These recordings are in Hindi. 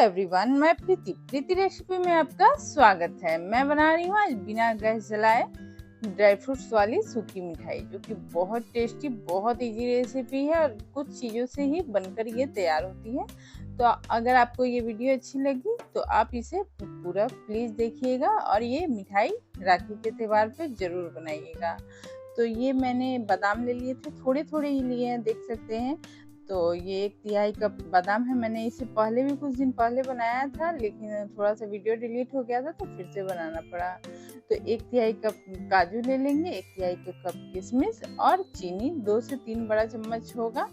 एवरीवन, मैं प्रीति रेसिपी में आपका स्वागत है। मैं बना रही हूँ आज बिना गैस जलाए ड्राई फ्रूट्स वाली सूखी मिठाई, जो कि बहुत टेस्टी, बहुत इजी रेसिपी है और कुछ चीज़ों से ही बनकर ये तैयार होती है। तो अगर आपको ये वीडियो अच्छी लगी तो आप इसे पूरा प्लीज़ देखिएगा और ये मिठाई राखी के त्यौहार पे ज़रूर बनाइएगा। तो ये मैंने बादाम ले लिए थे, थोड़े थोड़े ही लिए हैं, देख सकते हैं। तो ये 1/3 कप बादाम है। मैंने इसे पहले भी कुछ दिन पहले बनाया था, लेकिन थोड़ा सा वीडियो डिलीट हो गया था तो फिर से बनाना पड़ा। तो 1/3 कप काजू ले लेंगे, 1/3 कप किशमिश और चीनी 2 से 3 बड़ा चम्मच होगा,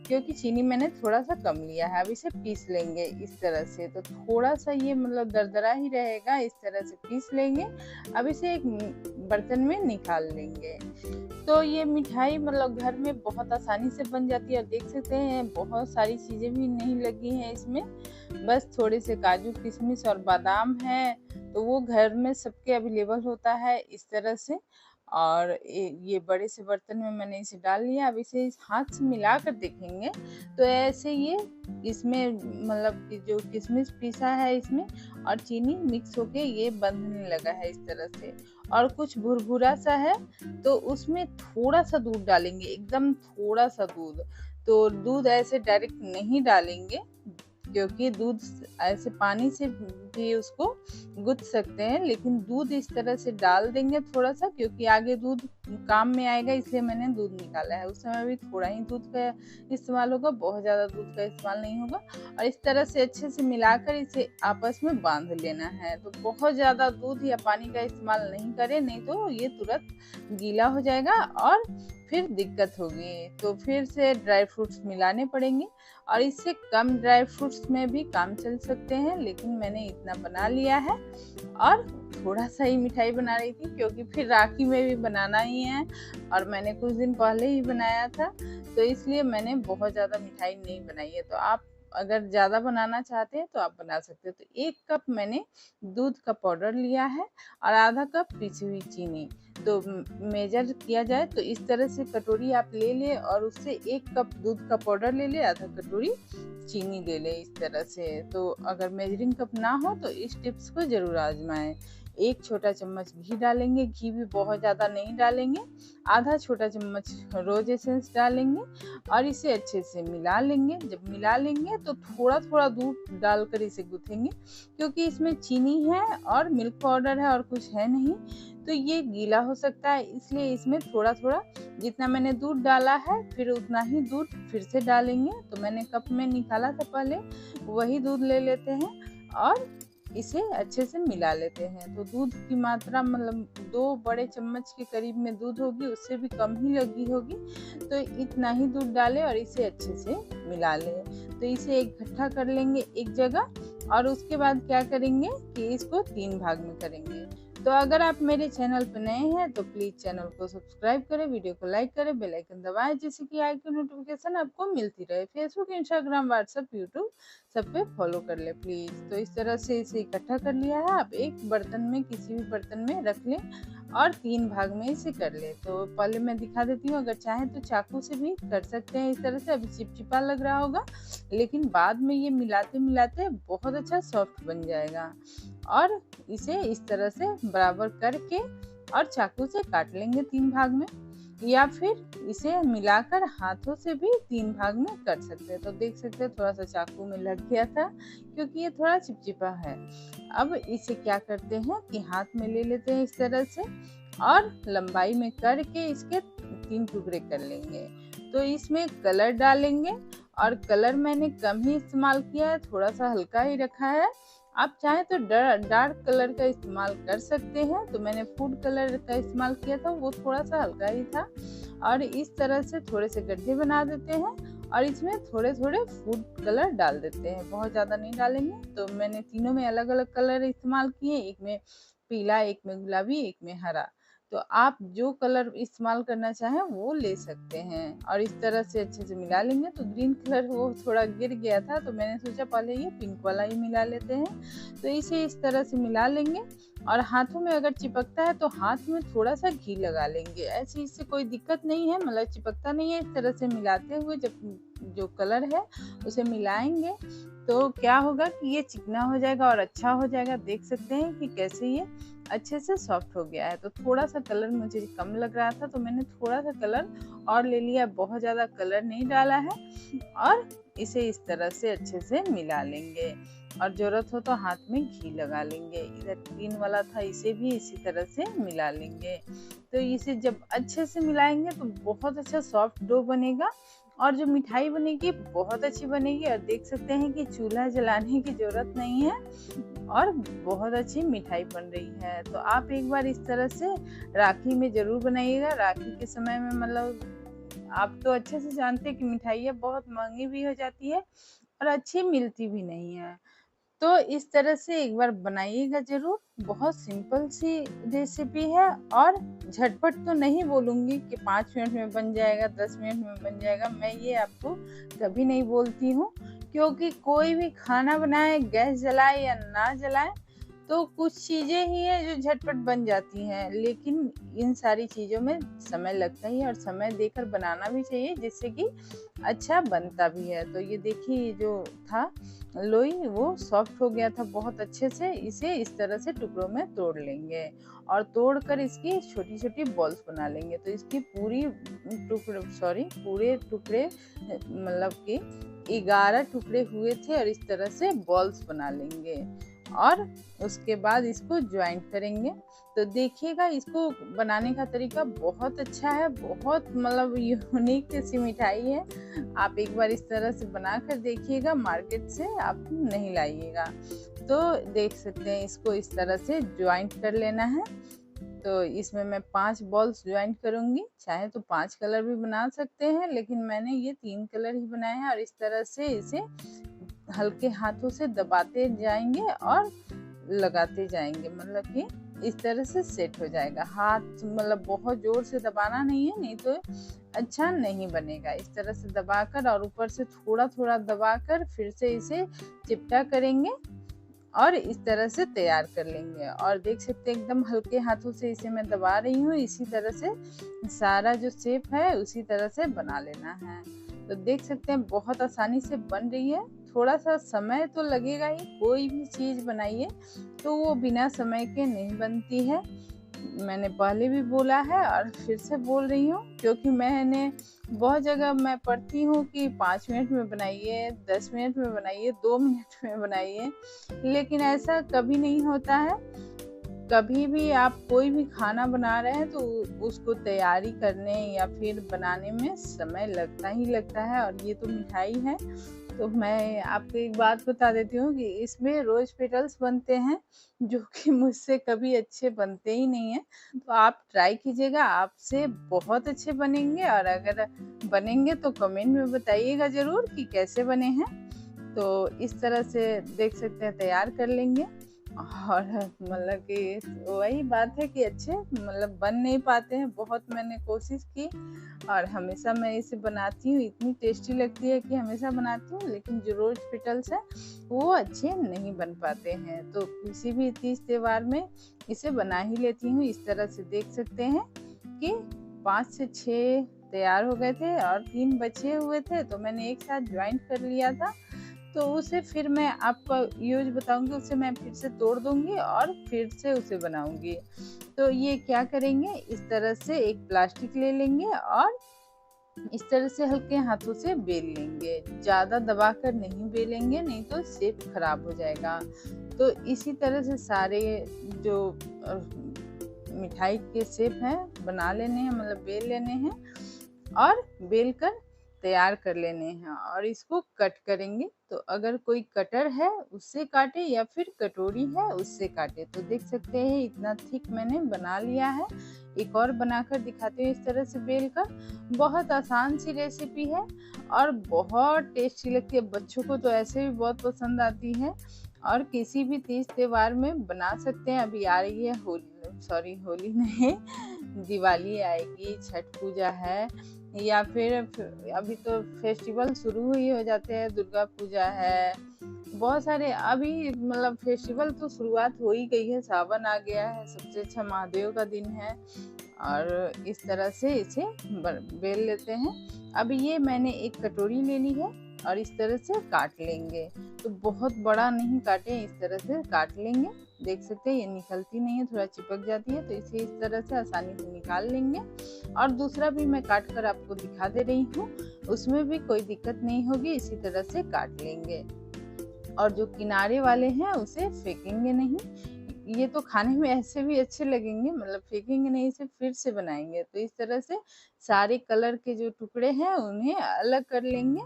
क्योंकि चीनी मैंने थोड़ा सा कम लिया है। अब इसे पीस लेंगे इस तरह से, तो थोड़ा सा ये मतलब दरदरा ही रहेगा, इस तरह से पीस लेंगे। अब इसे एक बर्तन में निकाल लेंगे। तो ये मिठाई मतलब घर में बहुत आसानी से बन जाती है और देख सकते हैं बहुत सारी चीज़ें भी नहीं लगी हैं इसमें, बस थोड़े से काजू किशमिश और बादाम है, तो वो घर में सबके अवेलेबल होता है इस तरह से। और ये बड़े से बर्तन में मैंने इसे डाल लिया। अब इसे इस हाथ से मिला कर देखेंगे तो ऐसे ये इसमें मतलब कि जो किशमिश पीसा है इसमें और चीनी मिक्स होके ये बंधने लगा है इस तरह से, और कुछ भुरभुरा सा है। तो उसमें थोड़ा सा दूध डालेंगे, एकदम थोड़ा सा दूध। तो दूध ऐसे डायरेक्ट नहीं डालेंगे, क्योंकि दूध ऐसे पानी से भी उसको गूंथ सकते हैं, लेकिन दूध इस तरह से डाल देंगे थोड़ा सा, क्योंकि आगे दूध काम में आएगा, इसलिए मैंने दूध निकाला है। उस समय भी थोड़ा ही दूध का इस्तेमाल होगा, बहुत ज़्यादा दूध का इस्तेमाल नहीं होगा। और इस तरह से अच्छे से मिलाकर इसे आपस में बांध लेना है। तो बहुत ज़्यादा दूध या पानी का इस्तेमाल नहीं करें, नहीं तो ये तुरंत गीला हो जाएगा और फिर दिक्कत होगी। तो फिर से ड्राई फ्रूट्स मिलाने पड़ेंगे, और इससे कम ड्राई फ्रूट्स में भी काम चल सकते हैं, लेकिन मैंने इतना बना लिया है। और थोड़ा सा ही मिठाई बना रही थी, क्योंकि फिर राखी में भी बनाना ही है और मैंने कुछ दिन पहले ही बनाया था, तो इसलिए मैंने बहुत ज़्यादा मिठाई नहीं बनाई है। तो आप अगर ज़्यादा बनाना चाहते हैं तो आप बना सकते हैं। तो 1 कप मैंने दूध का पाउडर लिया है और आधा कप पिसी हुई चीनी। तो मेजर किया जाए तो इस तरह से कटोरी आप ले ले और उससे 1 कप दूध का पाउडर ले ले, आधा कटोरी चीनी ले ले इस तरह से। तो अगर मेजरिंग कप ना हो तो इस टिप्स को जरूर आजमाएं। 1 छोटा चम्मच घी डालेंगे, घी भी बहुत ज़्यादा नहीं डालेंगे, आधा छोटा चम्मच रोज एसेंस डालेंगे और इसे अच्छे से मिला लेंगे। जब मिला लेंगे तो थोड़ा थोड़ा दूध डालकर इसे गूँथेंगे, क्योंकि इसमें चीनी है और मिल्क पाउडर है और कुछ है नहीं, तो ये गीला हो सकता है, इसलिए इसमें थोड़ा थोड़ा जितना मैंने दूध डाला है फिर उतना ही दूध फिर से डालेंगे। तो मैंने कप में निकाला था पहले, वही दूध ले लेते हैं और इसे अच्छे से मिला लेते हैं। तो दूध की मात्रा मतलब 2 बड़े चम्मच के करीब में दूध होगी, उससे भी कम ही लगी होगी, तो इतना ही दूध डालें और इसे अच्छे से मिला लें। तो इसे इकट्ठा कर लेंगे एक जगह, और उसके बाद क्या करेंगे कि इसको 3 भाग में करेंगे। तो अगर आप मेरे चैनल पर नए हैं तो प्लीज़ चैनल को सब्सक्राइब करें, वीडियो को लाइक करें, बेल आइकन दबाएं, जिससे कि आगे की नोटिफिकेशन आपको मिलती रहे। फेसबुक, इंस्टाग्राम, व्हाट्सएप, यूट्यूब सब पे फॉलो कर ले प्लीज़। तो इस तरह से इसे इकट्ठा कर लिया है। आप एक बर्तन में, किसी भी बर्तन में रख लें और 3 भाग में इसे कर ले। तो पहले मैं दिखा देती हूँ, अगर चाहें तो चाकू से भी कर सकते हैं इस तरह से। अभी चिपचिपा लग रहा होगा, लेकिन बाद में ये मिलाते मिलाते बहुत अच्छा सॉफ्ट बन जाएगा। और इसे इस तरह से बराबर करके और चाकू से काट लेंगे 3 भाग में, या फिर इसे मिलाकर हाथों से भी 3 भाग में कर सकते हैं। तो देख सकते हैं थोड़ा सा चाकू में लग गया था, क्योंकि ये थोड़ा चिपचिपा है। अब इसे क्या करते हैं कि हाथ में ले लेते हैं इस तरह से और लंबाई में करके इसके 3 टुकड़े कर लेंगे। तो इसमें कलर डालेंगे, और कलर मैंने कम ही इस्तेमाल किया है, थोड़ा सा हल्का ही रखा है। आप चाहें तो डार्क कलर का इस्तेमाल कर सकते हैं। तो मैंने फूड कलर का इस्तेमाल किया था, वो थोड़ा सा हल्का ही था। और इस तरह से थोड़े से गड्ढे बना देते हैं और इसमें थोड़े थोड़े फूड कलर डाल देते हैं, बहुत ज़्यादा नहीं डालेंगे। तो मैंने तीनों में अलग अलग कलर इस्तेमाल किए, एक में पीला, एक में गुलाबी, एक में हरा। तो आप जो कलर इस्तेमाल करना चाहें वो ले सकते हैं। और इस तरह से अच्छे से मिला लेंगे। तो ग्रीन कलर वो थोड़ा गिर गया था, तो मैंने सोचा पहले ये पिंक वाला ही मिला लेते हैं। तो इसे इस तरह से मिला लेंगे और हाथों में अगर चिपकता है तो हाथ में थोड़ा-सा घी लगा लेंगे। ऐसे इससे कोई दिक्कत नहीं है, मतलब चिपकता नहीं है। इस तरह से मिलाते हुए जब जो कलर है उसे मिलाएँगे तो क्या होगा कि ये चिकना हो जाएगा और अच्छा हो जाएगा। देख सकते हैं कि कैसे ये अच्छे से सॉफ्ट हो गया है। तो थोड़ा-सा कलर मुझे कम लग रहा था तो मैंने थोड़ा-सा कलर और ले लिया, बहुत ज़्यादा कलर नहीं डाला है। और इसे इस तरह से अच्छे से मिला लेंगे और ज़रूरत हो तो हाथ में घी लगा लेंगे। इधर ग्रीन वाला था, इसे भी इसी तरह से मिला लेंगे। तो इसे जब अच्छे से मिलाएँगे तो बहुत अच्छा सॉफ्ट डो बनेगा और जो मिठाई बनेगी बहुत अच्छी बनेगी। और देख सकते हैं कि चूल्हा जलाने की ज़रूरत नहीं है और बहुत अच्छी मिठाई बन रही है। तो आप एक बार इस तरह से राखी में ज़रूर बनाइएगा। राखी के समय में मतलब आप तो अच्छे से जानते हैं कि मिठाइयाँ बहुत महँगी भी हो जाती है और अच्छी मिलती भी नहीं है। तो इस तरह से एक बार बनाइएगा ज़रूर। बहुत सिंपल सी रेसिपी है और झटपट तो नहीं बोलूँगी कि 5 मिनट में बन जाएगा, 10 मिनट में बन जाएगा। मैं ये आपको कभी नहीं बोलती हूँ, क्योंकि कोई भी खाना बनाए, गैस जलाए या ना जलाए, तो कुछ चीज़ें ही हैं जो झटपट बन जाती हैं। लेकिन इन सारी चीज़ों में समय लगता ही है और समय देकर बनाना भी चाहिए, जिससे कि अच्छा बनता भी है। तो ये देखिए, ये जो था लोई वो सॉफ्ट हो गया था बहुत अच्छे से। इसे इस तरह से टुकड़ों में तोड़ लेंगे और तोड़कर इसकी छोटी-छोटी बॉल्स बना लेंगे। तो इसकी पूरे टुकड़े मतलब कि 11 टुकड़े हुए थे और इस तरह से बॉल्स बना लेंगे और उसके बाद इसको जॉइंट करेंगे। तो देखिएगा, इसको बनाने का तरीका बहुत अच्छा है, बहुत मतलब यूनिक सी मिठाई है। आप एक बार इस तरह से बनाकर देखिएगा, मार्केट से आप नहीं लाइएगा। तो देख सकते हैं, इसको इस तरह से जॉइंट कर लेना है। तो इसमें मैं 5 बॉल्स जॉइंट करूँगी। चाहे तो 5 कलर भी बना सकते हैं, लेकिन मैंने ये 3 कलर ही बनाए हैं और इस तरह से इसे हल्के हाथों से दबाते जाएँगे और लगाते जाएँगे, मतलब कि इस तरह से सेट हो जाएगा। हाथ मतलब बहुत ज़ोर से दबाना नहीं है, नहीं तो अच्छा नहीं बनेगा। इस तरह से दबाकर और ऊपर से थोड़ा-थोड़ा दबाकर फिर से इसे चिपटा करेंगे और इस तरह से तैयार कर लेंगे। और देख सकते हैं एकदम हल्के हाथों से इसे मैं दबा रही हूँ। इसी तरह से सारा जो शेप है उसी तरह से बना लेना है। तो देख सकते हैं बहुत आसानी से बन रही है। थोड़ा-सा समय तो लगेगा ही, कोई भी चीज़ बनाइए तो वो बिना समय के नहीं बनती है। मैंने पहले भी बोला है और फिर से बोल रही हूँ, क्योंकि मैंने बहुत जगह मैं पढ़ती हूँ कि 5 मिनट में बनाइए, 10 मिनट में बनाइए, 2 मिनट में बनाइए, लेकिन ऐसा कभी नहीं होता है। कभी भी आप कोई भी खाना बना रहे हैं तो उसको तैयारी करने या फिर बनाने में समय लगता ही लगता है। और ये तो मिठाई है, तो मैं आपको एक बात बता देती हूँ कि इसमें रोज़ पेटल्स बनते हैं, जो कि मुझसे कभी अच्छे बनते ही नहीं हैं। तो आप ट्राई कीजिएगा, आपसे बहुत अच्छे बनेंगे और अगर बनेंगे तो कमेंट में बताइएगा ज़रूर कि कैसे बने हैं। तो इस तरह से देख सकते हैं तैयार कर लेंगे। और मतलब कि वही बात है कि अच्छे मतलब बन नहीं पाते हैं। बहुत मैंने कोशिश की और हमेशा मैं इसे बनाती हूँ, इतनी टेस्टी लगती है कि हमेशा बनाती हूँ, लेकिन जो रोज़ पेटल्स हैं वो अच्छे नहीं बन पाते हैं। तो किसी भी तीज त्योहार में इसे बना ही लेती हूँ। इस तरह से देख सकते हैं कि 5 से 6 तैयार हो गए थे और 3 बचे हुए थे, तो मैंने एक साथ जॉइंट कर लिया था। तो उसे फिर मैं आपको यूज़ बताऊँगी, उसे मैं फिर से तोड़ दूँगी और फिर से उसे बनाऊँगी। तो ये क्या करेंगे, इस तरह से एक प्लास्टिक ले लेंगे और इस तरह से हल्के हाथों से बेल लेंगे। ज़्यादा दबाकर नहीं बेलेंगे, नहीं तो शेप खराब हो जाएगा। तो इसी तरह से सारे जो मिठाई के शेप हैं बना लेने हैं, मतलब बेल लेने हैं और बेल कर तैयार कर लेने हैं और इसको कट करेंगे। तो अगर कोई कटर है उससे काटे या फिर कटोरी है उससे काटे। तो देख सकते हैं इतना थिक मैंने बना लिया है। एक और बनाकर दिखाती हूँ इस तरह से बेल कर। बहुत आसान सी रेसिपी है और बहुत टेस्टी लगती है। बच्चों को तो ऐसे भी बहुत पसंद आती है और किसी भी तीज त्योहार में बना सकते हैं। अभी आ रही है होली नहीं, दिवाली आएगी, छठ पूजा है या फिर अभी तो फेस्टिवल शुरू ही हो जाते हैं, दुर्गा पूजा है बहुत सारे अभी मतलब फेस्टिवल तो शुरुआत हो ही गई है, सावन आ गया है, सबसे अच्छा महादेव का दिन है और इस तरह से इसे बेल लेते हैं। अब ये मैंने एक कटोरी ले ली है और इस तरह से काट लेंगे। तो बहुत बड़ा नहीं काटें, इस तरह से काट लेंगे। देख सकते हैं ये निकलती नहीं है, थोड़ा चिपक जाती है, तो इसे इस तरह से आसानी से निकाल लेंगे। और दूसरा भी मैं काट कर आपको दिखा दे रही हूँ, उसमें भी कोई दिक्कत नहीं होगी, इसी तरह से काट लेंगे। और जो किनारे वाले हैं उसे फेंकेंगे नहीं, ये तो खाने में ऐसे भी अच्छे लगेंगे, मतलब फेंकेंगे नहीं, इसे फिर से बनाएंगे। तो इस तरह से सारे कलर के जो टुकड़े हैं उन्हें अलग कर लेंगे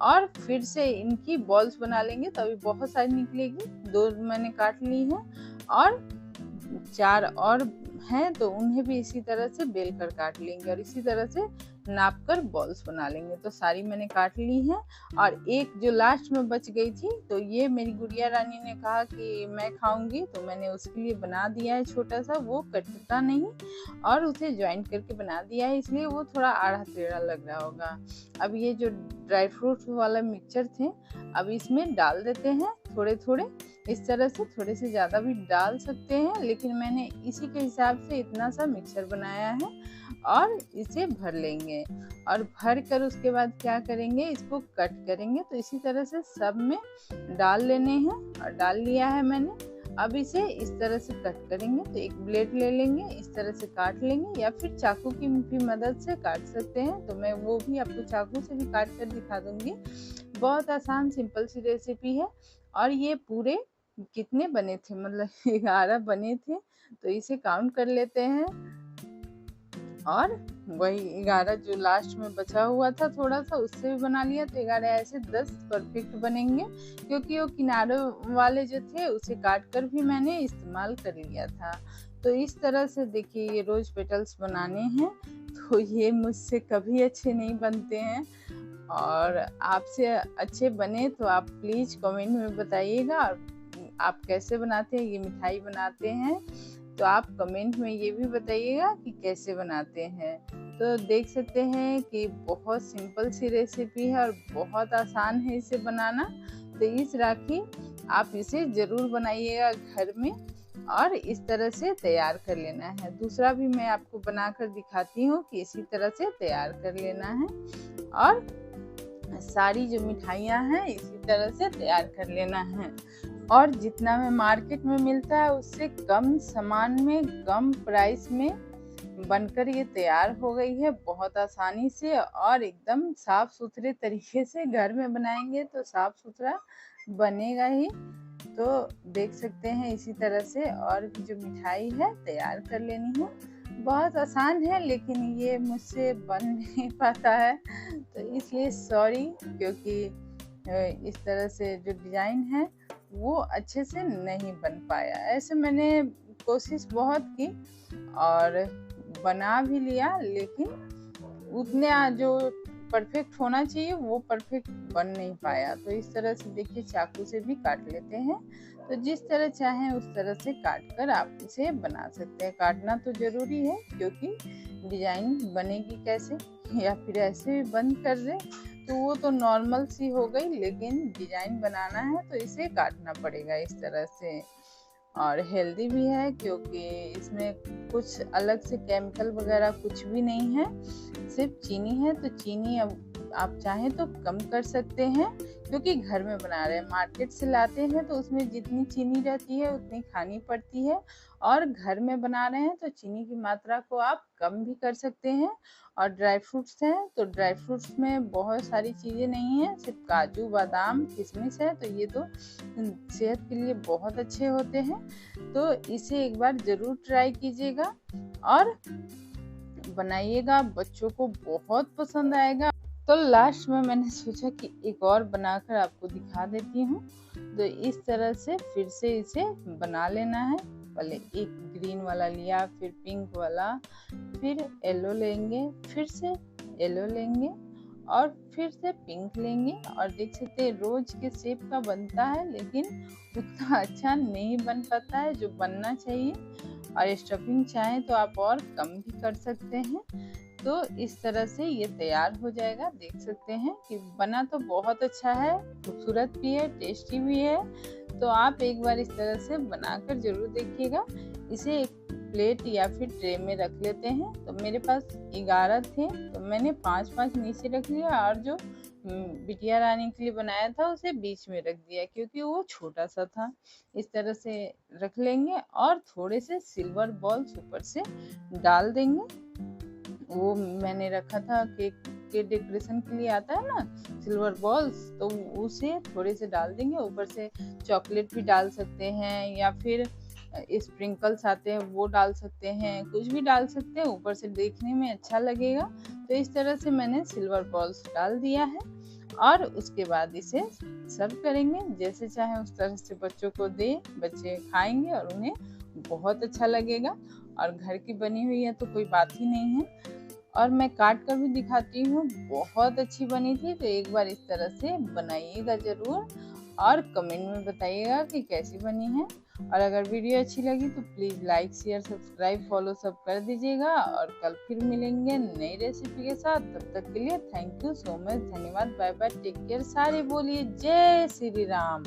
और फिर से इनकी बॉल्स बना लेंगे। तो अभी बहुत सारी निकलेगी, 2 मैंने काट ली है और 4 और हैं, तो उन्हें भी इसी तरह से बेल कर काट लेंगे और इसी तरह से नाप कर बॉल्स बना लेंगे। तो सारी मैंने काट ली हैं और एक जो लास्ट में बच गई थी, तो ये मेरी गुड़िया रानी ने कहा कि मैं खाऊंगी, तो मैंने उसके लिए बना दिया है छोटा सा, वो कटता नहीं और उसे ज्वाइंट करके बना दिया है, इसलिए वो थोड़ा आड़ा टेढ़ा लग रहा होगा। अब ये जो ड्राई फ्रूट वाला मिक्सचर थे, अब इसमें डाल देते हैं थोड़े थोड़े, इस तरह से थोड़े से ज़्यादा भी डाल सकते हैं, लेकिन मैंने इसी के हिसाब से इतना सा मिक्सचर बनाया है और इसे भर लेंगे। और भर कर उसके बाद क्या करेंगे, इसको कट करेंगे। तो इसी तरह से सब में डाल लेने हैं और डाल लिया है मैंने। अब इसे इस तरह से कट करेंगे। तो एक ब्लेड ले लेंगे, इस तरह से काट लेंगे, या फिर चाकू की भी मदद से काट सकते हैं, तो मैं वो भी आपको चाकू से भी काट कर दिखा दूंगी। बहुत आसान सिंपल सी रेसिपी है। और ये पूरे कितने बने थे, मतलब 11 बने थे, तो इसे काउंट कर लेते हैं। और वही 11 जो लास्ट में बचा हुआ था थोड़ा सा, उससे भी बना लिया, तो 11 ऐसे 10 परफेक्ट बनेंगे, क्योंकि वो किनारों वाले जो थे उसे काट कर भी मैंने इस्तेमाल कर लिया था। तो इस तरह से देखिए ये रोज पेटल्स बनाने हैं, तो ये मुझसे कभी अच्छे नहीं बनते हैं, और आपसे अच्छे बने तो आप प्लीज़ कमेंट में बताइएगा। और आप कैसे बनाते हैं, ये मिठाई बनाते हैं तो आप कमेंट में ये भी बताइएगा कि कैसे बनाते हैं। तो देख सकते हैं कि बहुत सिंपल सी रेसिपी है और बहुत आसान है इसे बनाना। तो इस राखी आप इसे ज़रूर बनाइएगा घर में और इस तरह से तैयार कर लेना है। दूसरा भी मैं आपको बनाकर दिखाती हूँ कि इसी तरह से तैयार कर लेना है और सारी जो मिठाइयाँ हैं इसी तरह से तैयार कर लेना है। और जितना में मार्केट में मिलता है उससे कम सामान में, कम प्राइस में बनकर ये तैयार हो गई है बहुत आसानी से और एकदम साफ सुथरे तरीके से। घर में बनाएंगे तो साफ सुथरा बनेगा ही। तो देख सकते हैं इसी तरह से और भी जो मिठाई है तैयार कर लेनी है। बहुत आसान है, लेकिन ये मुझसे बन नहीं पाता है, तो इसलिए सॉरी, क्योंकि इस तरह से जो डिज़ाइन है वो अच्छे से नहीं बन पाया। ऐसे मैंने कोशिश बहुत की और बना भी लिया, लेकिन उतने जो परफेक्ट होना चाहिए वो परफेक्ट बन नहीं पाया। तो इस तरह से देखिए चाकू से भी काट लेते हैं। तो जिस तरह चाहें उस तरह से काट कर आप इसे बना सकते हैं। काटना तो ज़रूरी है, क्योंकि डिज़ाइन बनेगी कैसे, या फिर ऐसे भी बंद कर दें तो वो तो नॉर्मल सी हो गई, लेकिन डिज़ाइन बनाना है तो इसे काटना पड़ेगा इस तरह से। और हेल्दी भी है, क्योंकि इसमें कुछ अलग से केमिकल वगैरह कुछ भी नहीं है, सिर्फ चीनी है। तो चीनी अब आप चाहें तो कम कर सकते हैं, क्योंकि घर में बना रहे हैं। मार्केट से लाते हैं तो उसमें जितनी चीनी रहती है उतनी खानी पड़ती है, और घर में बना रहे हैं तो चीनी की मात्रा को आप कम भी कर सकते हैं। और ड्राई फ्रूट्स हैं तो ड्राई फ्रूट्स में बहुत सारी चीज़ें नहीं हैं, सिर्फ काजू बादाम किशमिश है, तो ये तो सेहत के लिए बहुत अच्छे होते हैं। तो इसे एक बार ज़रूर ट्राई कीजिएगा और बनाइएगा, बच्चों को बहुत पसंद आएगा। तो लास्ट में मैंने सोचा कि एक और बनाकर आपको दिखा देती हूँ। तो इस तरह से फिर से इसे बना लेना है। पहले एक ग्रीन वाला लिया, फिर पिंक वाला, फिर येलो लेंगे, फिर से येलो लेंगे और फिर से पिंक लेंगे। और देख सकते हैं रोज के शेप का बनता है, लेकिन उतना अच्छा नहीं बन पाता है जो बनना चाहिए। और स्टफिंग चाहें तो आप और कम भी कर सकते हैं। तो इस तरह से ये तैयार हो जाएगा। देख सकते हैं कि बना तो बहुत अच्छा है, खूबसूरत भी है, टेस्टी भी है। तो आप एक बार इस तरह से बनाकर जरूर देखिएगा। इसे एक प्लेट या फिर ट्रे में रख लेते हैं। तो मेरे पास 11 थे तो मैंने 5-5 नीचे रख लिया और जो बिटिया रानी के लिए बनाया था उसे बीच में रख दिया क्योंकि वो छोटा सा था। इस तरह से रख लेंगे और थोड़े से सिल्वर बॉल्स ऊपर से डाल देंगे। वो मैंने रखा था केक के डेकोरेशन के लिए आता है ना सिल्वर बॉल्स, तो उसे थोड़े से डाल देंगे। ऊपर से चॉकलेट भी डाल सकते हैं या फिर स्प्रिंकल्स आते हैं वो डाल सकते हैं, कुछ भी डाल सकते हैं, ऊपर से देखने में अच्छा लगेगा। तो इस तरह से मैंने सिल्वर बॉल्स डाल दिया है और उसके बाद इसे सर्व करेंगे। जैसे चाहे उस तरह से बच्चों को दे, बच्चे खाएंगे और उन्हें बहुत अच्छा लगेगा। और घर की बनी हुई है तो कोई बात ही नहीं है। और मैं काट कर भी दिखाती हूँ, बहुत अच्छी बनी थी। तो एक बार इस तरह से बनाइएगा ज़रूर और कमेंट में बताइएगा कि कैसी बनी है। और अगर वीडियो अच्छी लगी तो please like share subscribe follow सब कर दीजिएगा। और कल फिर मिलेंगे नई रेसिपी के साथ। तब तक के लिए थैंक यू सो मच, धन्यवाद, बाय बाय, टेक केयर। सारे बोलिए जय श्री राम।